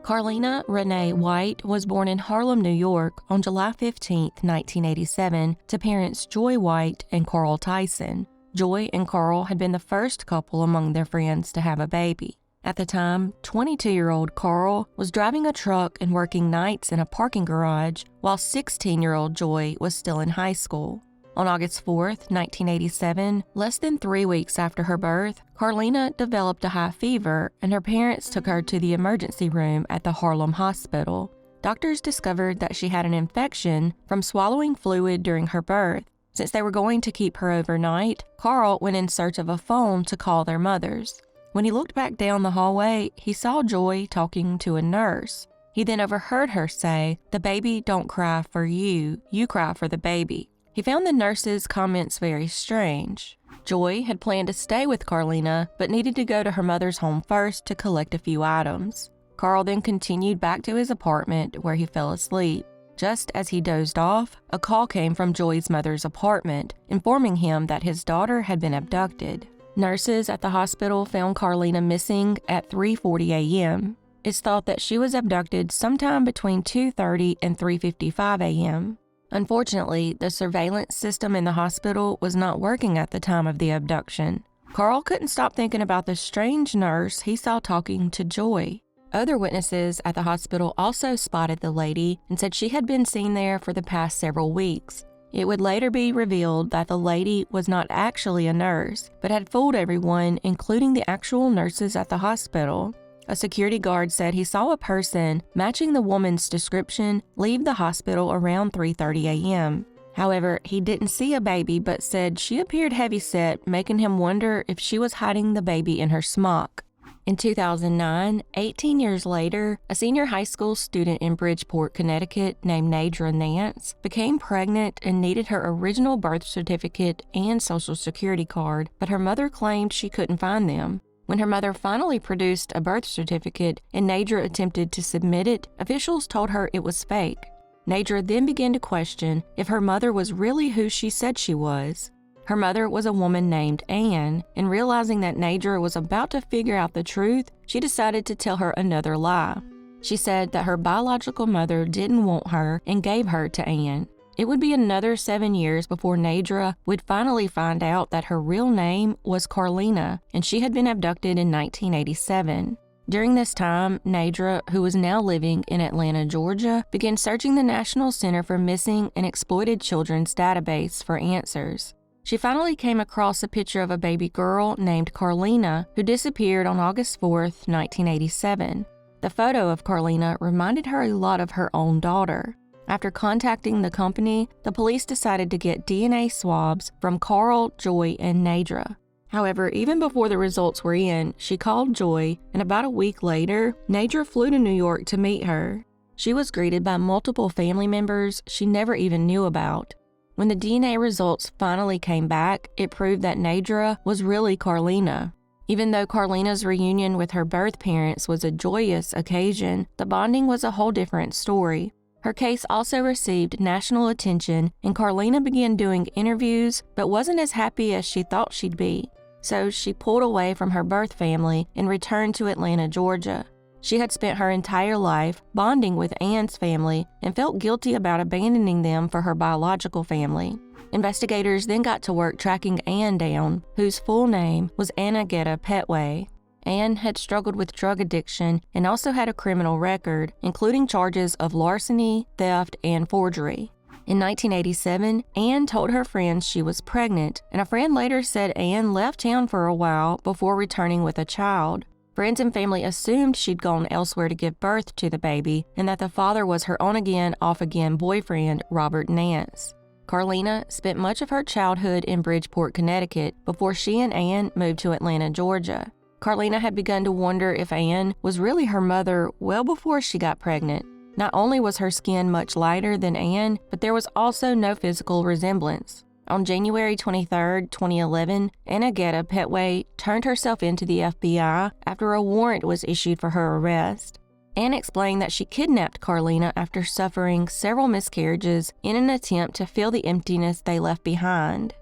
Carlina Renae White was born in Harlem, New York on July 15, 1987, to parents Joy White and Carl Tyson. Joy and Carl had been the first couple among their friends to have a baby. At the time, 22-year-old Carl was driving a truck and working nights in a parking garage, while 16-year-old Joy was still in high school. On August 4, 1987, less than 3 weeks after her birth, Carlina developed a high fever and her parents took her to the emergency room at the Harlem hospital. Doctors discovered that she had an infection from swallowing fluid during her birth. Since they were going to keep her overnight, Carl went in search of a phone to call their mothers. When he looked back down the hallway, he saw Joy talking to a nurse. He then overheard her say, "The baby don't cry for you, you cry for the baby." He found the nurse's comments very strange. Joy had planned to stay with Carlina, but needed to go to her mother's home first to collect a few items. Carl then continued back to his apartment where he fell asleep. Just as he dozed off, a call came from Joy's mother's apartment, informing him that his daughter had been abducted. Nurses at the hospital found Carlina missing at 3:40 a.m. It's thought that she was abducted sometime between 2:30 and 3:55 a.m. Unfortunately, the surveillance system in the hospital was not working at the time of the abduction. Carl couldn't stop thinking about the strange nurse he saw talking to Joy. Other witnesses at the hospital also spotted the lady and said she had been seen there for the past several weeks. It would later be revealed that the lady was not actually a nurse, but had fooled everyone, including the actual nurses at the hospital. A security guard said he saw a person matching the woman's description leave the hospital around 3:30 a.m. However, he didn't see a baby but said she appeared heavyset, making him wonder if she was hiding the baby in her smock. In 2009, 18 years later, a senior high school student in Bridgeport, Connecticut named Nadra Nance became pregnant and needed her original birth certificate and social security card, but her mother claimed she couldn't find them. When her mother finally produced a birth certificate and Nadra attempted to submit it, officials told her it was fake. Nadra then began to question if her mother was really who she said she was. Her mother was a woman named Anne, and realizing that Nadra was about to figure out the truth, she decided to tell her another lie. She said that her biological mother didn't want her and gave her to Anne. It would be another 7 years before Nadra would finally find out that her real name was Carlina, and she had been abducted in 1987. During this time, Nadra, who was now living in Atlanta, Georgia, began searching the National Center for Missing and Exploited Children's database for answers. She finally came across a picture of a baby girl named Carlina who disappeared on August 4, 1987. The photo of Carlina reminded her a lot of her own daughter. After contacting the company, the police decided to get DNA swabs from Carl, Joy, and Nadra. However, even before the results were in, she called Joy, and about a week later, Nadra flew to New York to meet her. She was greeted by multiple family members she never even knew about. When the DNA results finally came back, it proved that Nadra was really Carlina. Even though Carlina's reunion with her birth parents was a joyous occasion, the bonding was a whole different story. Her case also received national attention, and Carlina began doing interviews but wasn't as happy as she thought she'd be. So she pulled away from her birth family and returned to Atlanta, Georgia. She had spent her entire life bonding with Anne's family and felt guilty about abandoning them for her biological family. Investigators then got to work tracking Anne down, whose full name was Anna Getta Petway. Anne had struggled with drug addiction and also had a criminal record, including charges of larceny, theft, and forgery. In 1987, Anne told her friends she was pregnant, and a friend later said Anne left town for a while before returning with a child. Friends and family assumed she'd gone elsewhere to give birth to the baby, and that the father was her on-again, off-again boyfriend, Robert Nance. Carlina spent much of her childhood in Bridgeport, Connecticut, before she and Anne moved to Atlanta, Georgia. Carlina had begun to wonder if Anne was really her mother well before she got pregnant. Not only was her skin much lighter than Anne, but there was also no physical resemblance. On January 23, 2011, Anna Getta Petway turned herself into the FBI after a warrant was issued for her arrest. Anne explained that she kidnapped Carlina after suffering several miscarriages in an attempt to fill the emptiness they left behind.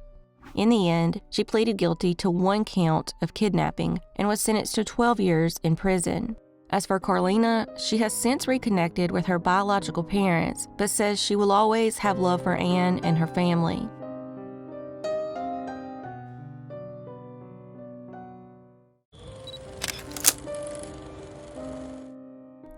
In the end, she pleaded guilty to 1 count of kidnapping and was sentenced to 12 years in prison. As for Carlina, she has since reconnected with her biological parents, but says she will always have love for Ann and her family.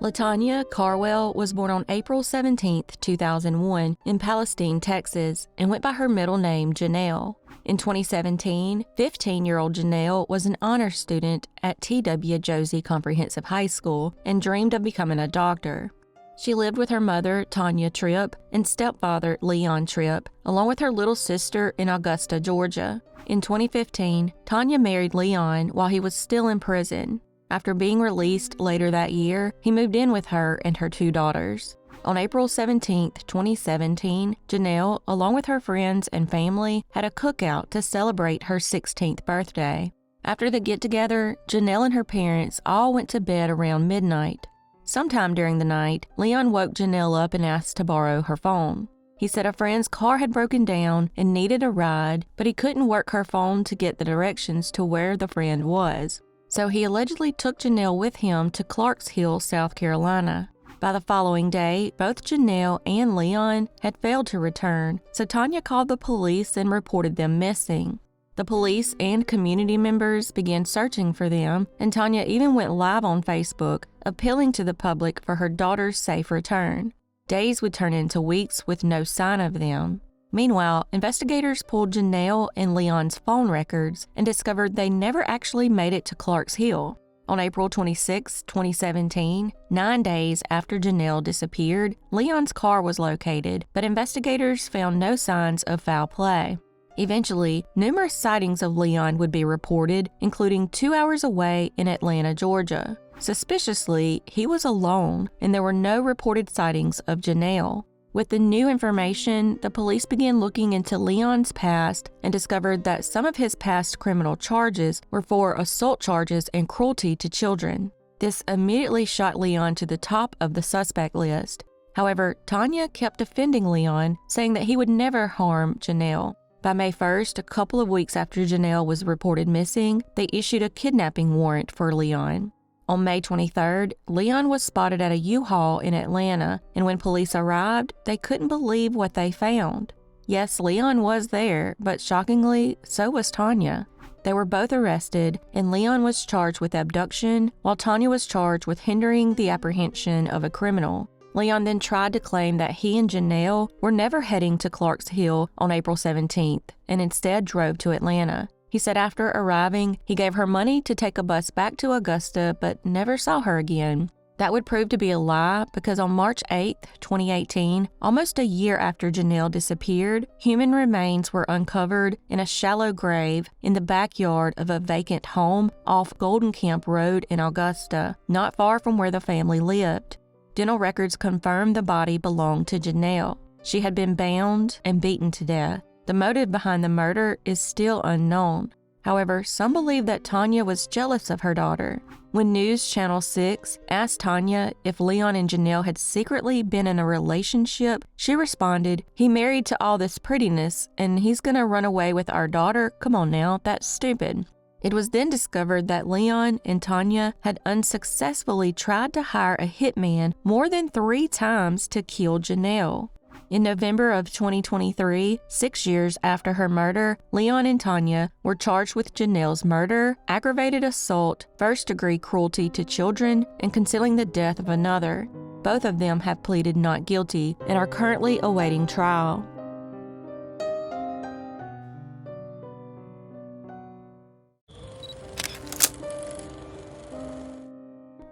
LaTania Carwell was born on April 17, 2001, in Palestine, Texas, and went by her middle name, Janelle. In 2017, 15-year-old Janelle was an honors student at T.W. Josie Comprehensive High School and dreamed of becoming a doctor. She lived with her mother, Tanya Tripp, and stepfather, Leon Tripp, along with her little sister in Augusta, Georgia. In 2015, Tanya married Leon while he was still in prison. After being released later that year, he moved in with her and her 2 daughters. On April 17, 2017, Janelle, along with her friends and family, had a cookout to celebrate her 16th birthday. After the get-together, Janelle and her parents all went to bed around midnight. Sometime during the night, Leon woke Janelle up and asked to borrow her phone. He said a friend's car had broken down and needed a ride, but he couldn't work her phone to get the directions to where the friend was. So he allegedly took Janelle with him to Clarksville, South Carolina. By the following day, both Janelle and Leon had failed to return, so Tanya called the police and reported them missing. The police and community members began searching for them, and Tanya even went live on Facebook, appealing to the public for her daughter's safe return. Days would turn into weeks with no sign of them. Meanwhile, investigators pulled Janelle and Leon's phone records and discovered they never actually made it to Clarksville. On April 26, 2017, 9 days after Janelle disappeared, Leon's car was located, but investigators found no signs of foul play. Eventually, numerous sightings of Leon would be reported, including 2 hours away in Atlanta, Georgia. Suspiciously, he was alone, and there were no reported sightings of Janelle. With the new information, the police began looking into Leon's past and discovered that some of his past criminal charges were for assault charges and cruelty to children. This immediately shot Leon to the top of the suspect list. However, Tanya kept defending Leon, saying that he would never harm Janelle. By May 1st, a couple of weeks after Janelle was reported missing, they issued a kidnapping warrant for Leon. On May 23rd, Leon was spotted at a U-Haul in Atlanta, and when police arrived, they couldn't believe what they found. Yes, Leon was there, but shockingly, so was Tanya. They were both arrested, and Leon was charged with abduction, while Tanya was charged with hindering the apprehension of a criminal. Leon then tried to claim that he and Janelle were never heading to Clarksville on April 17th, and instead drove to Atlanta. He said after arriving, he gave her money to take a bus back to Augusta, but never saw her again. That would prove to be a lie because on March 8, 2018, almost a year after Janelle disappeared, human remains were uncovered in a shallow grave in the backyard of a vacant home off Golden Camp Road in Augusta, not far from where the family lived. Dental records confirmed the body belonged to Janelle. She had been bound and beaten to death. The motive behind the murder is still unknown. However, some believe that Tanya was jealous of her daughter. When News Channel 6 asked Tanya if Leon and Janelle had secretly been in a relationship, she responded, "He married to all this prettiness, and he's gonna run away with our daughter? Come on now, that's stupid." It was then discovered that Leon and Tanya had unsuccessfully tried to hire a hitman more than 3 times to kill Janelle. In November of 2023, 6 years after her murder, Leon and Tanya were charged with Janelle's murder, aggravated assault, first-degree cruelty to children, and concealing the death of another. Both of them have pleaded not guilty and are currently awaiting trial.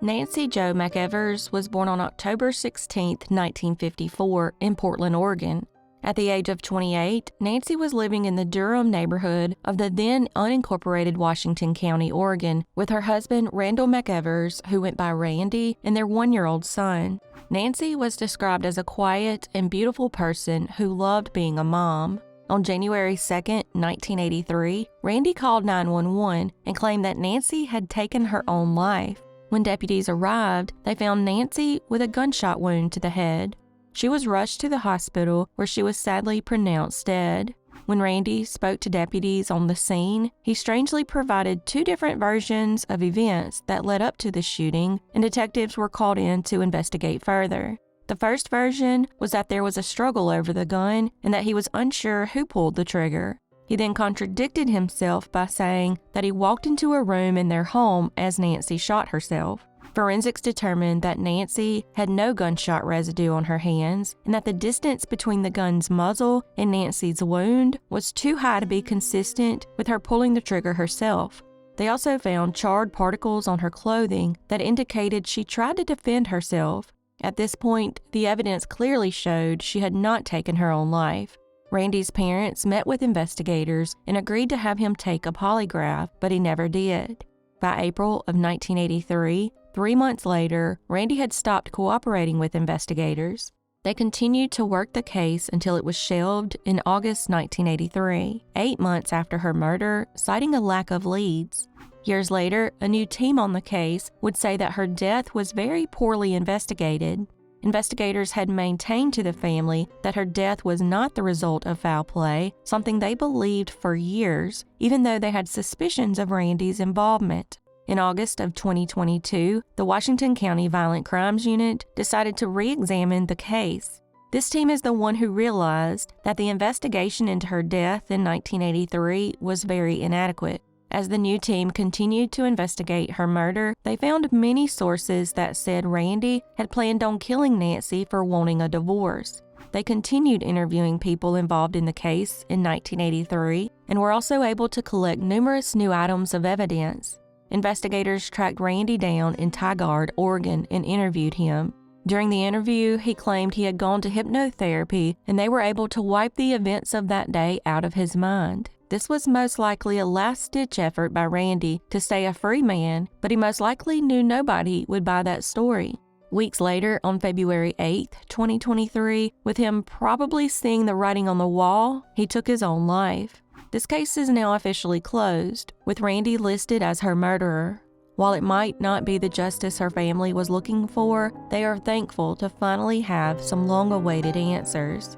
Nancy Jo McEvers was born on October 16, 1954, in Portland, Oregon. At the age of 28, Nancy was living in the Durham neighborhood of the then unincorporated Washington County, Oregon, with her husband, Randall McEvers, who went by Randy, and their 1-year-old son. Nancy was described as a quiet and beautiful person who loved being a mom. On January 2, 1983, Randy called 911 and claimed that Nancy had taken her own life. When deputies arrived, they found Nancy with a gunshot wound to the head. She was rushed to the hospital where she was sadly pronounced dead. When Randy spoke to deputies on the scene, he strangely provided two different versions of events that led up to the shooting, and detectives were called in to investigate further. The first version was that there was a struggle over the gun and that he was unsure who pulled the trigger. He then contradicted himself by saying that he walked into a room in their home as Nancy shot herself. Forensics determined that Nancy had no gunshot residue on her hands and that the distance between the gun's muzzle and Nancy's wound was too high to be consistent with her pulling the trigger herself. They also found charred particles on her clothing that indicated she tried to defend herself. At this point, the evidence clearly showed she had not taken her own life. Randy's parents met with investigators and agreed to have him take a polygraph, but he never did. By April of 1983, 3 months later, Randy had stopped cooperating with investigators. They continued to work the case until it was shelved in August 1983, 8 months after her murder, citing a lack of leads. Years later, a new team on the case would say that her death was very poorly investigated. Investigators had maintained to the family that her death was not the result of foul play, something they believed for years, even though they had suspicions of Randy's involvement. In August of 2022, the Washington County Violent Crimes Unit decided to re-examine the case. This team is the one who realized that the investigation into her death in 1983 was very inadequate. As the new team continued to investigate her murder, they found many sources that said Randy had planned on killing Nancy for wanting a divorce. They continued interviewing people involved in the case in 1983 and were also able to collect numerous new items of evidence. Investigators tracked Randy down in Tigard, Oregon, and interviewed him. During the interview, he claimed he had gone to hypnotherapy and they were able to wipe the events of that day out of his mind. This was most likely a last-ditch effort by Randy to stay a free man, but he most likely knew nobody would buy that story. Weeks later, on February 8, 2023, with him probably seeing the writing on the wall, he took his own life. This case is now officially closed, with Randy listed as her murderer. While it might not be the justice her family was looking for, they are thankful to finally have some long-awaited answers.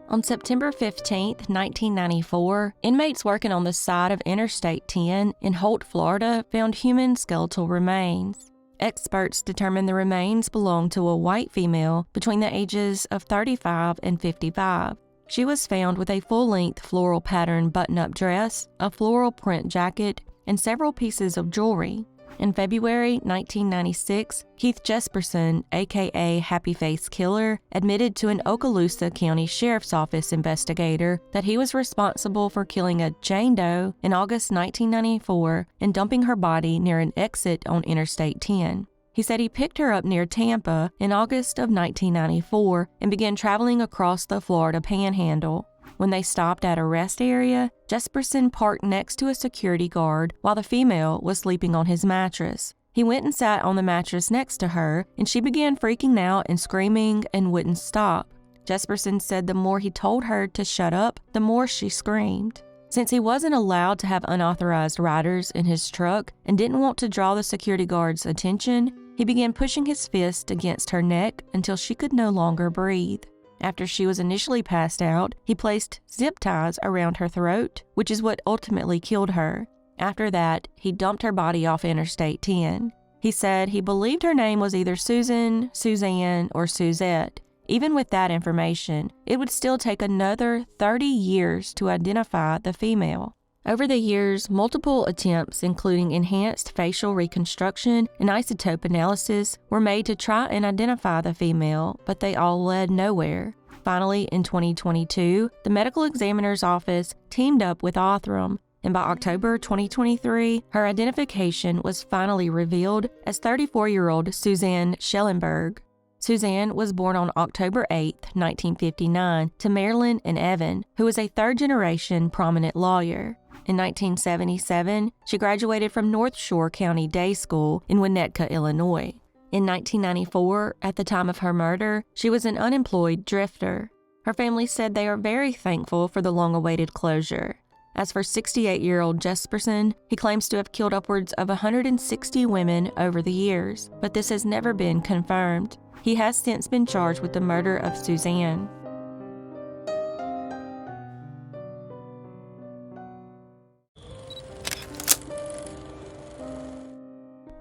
On September 15, 1994, inmates working on the side of Interstate 10 in Holt, Florida, found human skeletal remains. Experts determined the remains belonged to a white female between the ages of 35 and 55. She was found with a full-length floral pattern button-up dress, a floral print jacket, and several pieces of jewelry. In February 1996, Keith Jesperson, aka Happy Face Killer, admitted to an Okaloosa County Sheriff's Office investigator that he was responsible for killing a Jane Doe in August 1994 and dumping her body near an exit on Interstate 10. He said he picked her up near Tampa in August of 1994 and began traveling across the Florida Panhandle. When they stopped at a rest area, Jesperson parked next to a security guard while the female was sleeping on his mattress. He went and sat on the mattress next to her, and she began freaking out and screaming and wouldn't stop. Jesperson said the more he told her to shut up, the more she screamed. Since he wasn't allowed to have unauthorized riders in his truck and didn't want to draw the security guard's attention, he began pushing his fist against her neck until she could no longer breathe. After she was initially passed out, he placed zip ties around her throat, which is what ultimately killed her. After that, he dumped her body off Interstate 10. He said he believed her name was either Susan, Suzanne, or Suzette. Even with that information, it would still take another 30 years to identify the female. Over the years, multiple attempts, including enhanced facial reconstruction and isotope analysis, were made to try and identify the female, but they all led nowhere. Finally, in 2022, the medical examiner's office teamed up with Othram, and by October 2023, her identification was finally revealed as 34-year-old Suzanne Kjellenberg. Suzanne was born on October 8, 1959, to Marilyn and Evan, who was a third-generation prominent lawyer. In 1977, she graduated from North Shore County Day School in Winnetka, Illinois. In 1994, at the time of her murder, she was an unemployed drifter. Her family said they are very thankful for the long-awaited closure. As for 68-year-old Jesperson, he claims to have killed upwards of 160 women over the years, but this has never been confirmed. He has since been charged with the murder of Suzanne.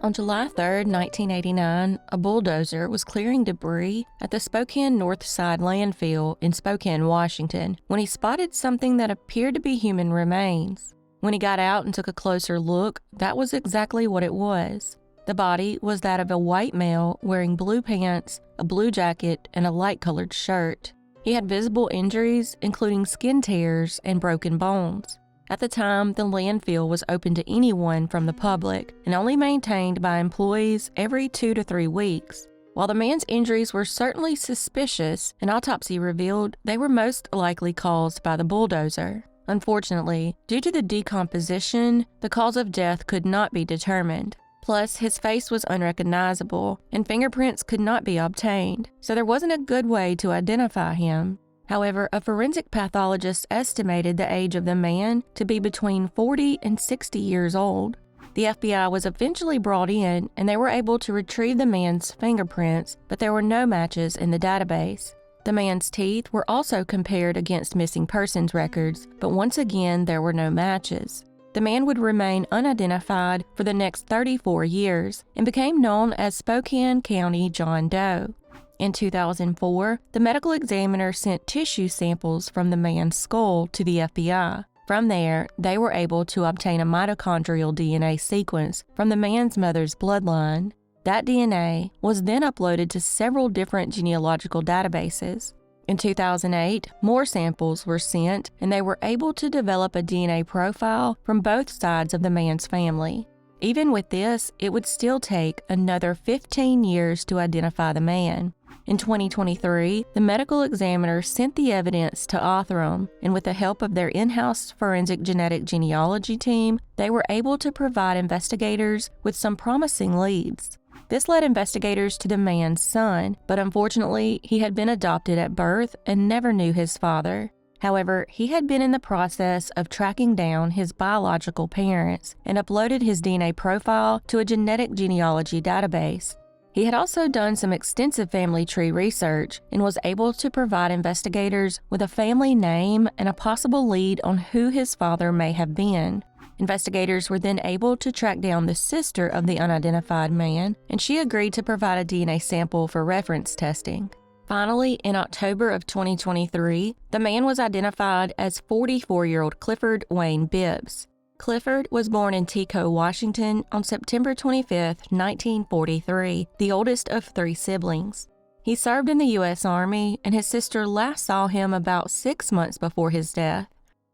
On July 3, 1989, a bulldozer was clearing debris at the Spokane North Side landfill in Spokane, Washington, when he spotted something that appeared to be human remains. When he got out and took a closer look, that was exactly what it was. The body was that of a white male wearing blue pants, a blue jacket, and a light-colored shirt. He had visible injuries, including skin tears and broken bones. At the time, the landfill was open to anyone from the public and only maintained by employees every 2 to 3 weeks. While the man's injuries were certainly suspicious, an autopsy revealed they were most likely caused by the bulldozer. Unfortunately, due to the decomposition, the cause of death could not be determined. Plus, his face was unrecognizable, and fingerprints could not be obtained, so there wasn't a good way to identify him. However, a forensic pathologist estimated the age of the man to be between 40 and 60 years old. The FBI was eventually brought in, and they were able to retrieve the man's fingerprints, but there were no matches in the database. The man's teeth were also compared against missing persons records, but once again there were no matches. The man would remain unidentified for the next 34 years and became known as Spokane County John Doe. In 2004, the medical examiner sent tissue samples from the man's skull to the FBI. From there, they were able to obtain a mitochondrial DNA sequence from the man's mother's bloodline. That DNA was then uploaded to several different genealogical databases. In 2008, more samples were sent, and they were able to develop a DNA profile from both sides of the man's family. Even with this, it would still take another 15 years to identify the man. In 2023, the medical examiner sent the evidence to Othram, and with the help of their in-house forensic genetic genealogy team, they were able to provide investigators with some promising leads. This led investigators to the man's son, but unfortunately, he had been adopted at birth and never knew his father. However, he had been in the process of tracking down his biological parents and uploaded his DNA profile to a genetic genealogy database. He had also done some extensive family tree research and was able to provide investigators with a family name and a possible lead on who his father may have been. Investigators were then able to track down the sister of the unidentified man, and she agreed to provide a DNA sample for reference testing. Finally, in October of 2023, the man was identified as 44-year-old Clifford Wayne Bippes. Clifford was born in Teco, Washington on September 25, 1943, the oldest of 3 siblings. He served in the U.S. Army, and his sister last saw him about 6 months before his death.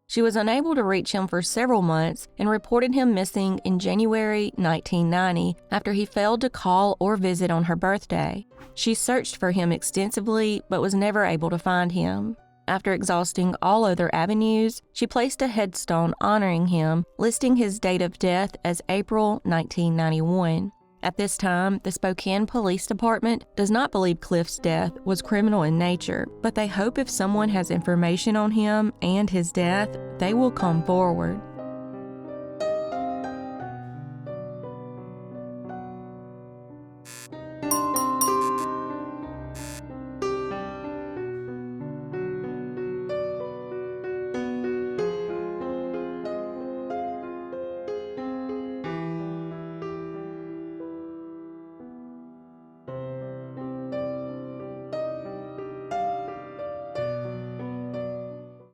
She was unable to reach him for several months and reported him missing in January 1990 after he failed to call or visit on her birthday. She searched for him extensively but was never able to find him. After exhausting all other avenues, she placed a headstone honoring him, listing his date of death as April 1991. At this time, the Spokane Police Department does not believe Cliff's death was criminal in nature, but they hope if someone has information on him and his death, they will come forward.